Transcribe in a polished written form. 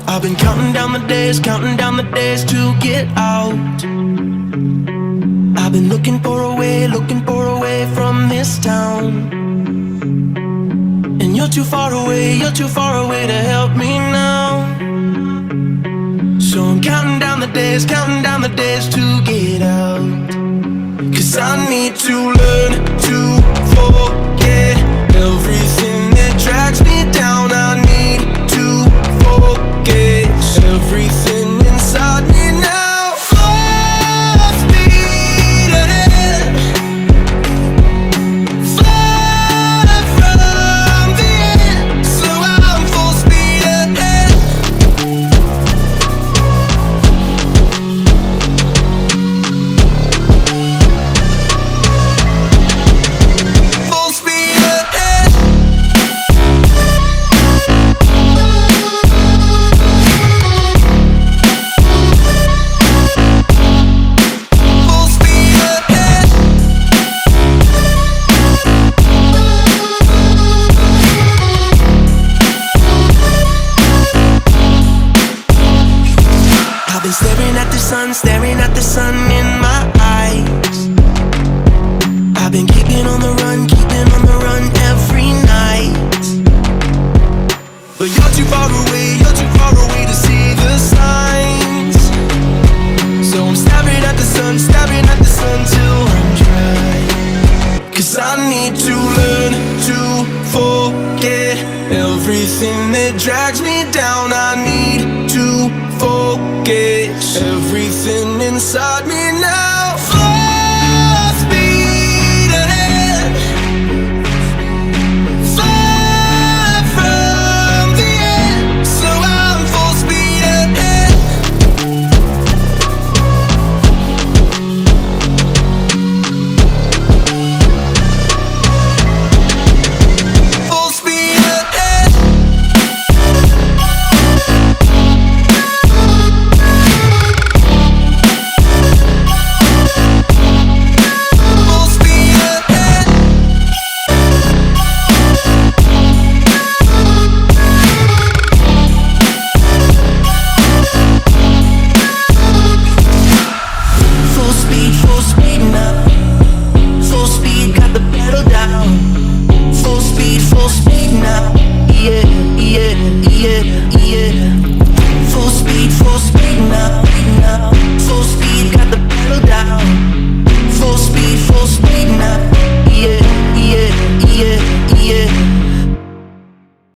I've been counting down the days to get out. I've been looking for a way from this town. And you're too far away to help me now. So I'm counting down the days to get out. 'Cause I need to learn to forget everything that drags me down. I need to forget everything inside me now. Full speed ahead, fly from the end. So I'm full speed ahead. Full speed ahead. Full speed ahead. I've been staring at the sun in my eyes. I've been keeping on the run every night. But you're too far away to see the signs. So I'm staring at the sun till I'm dry. 'Cause I need to learn to forget everything that drags me down. I need to forget everything inside me now.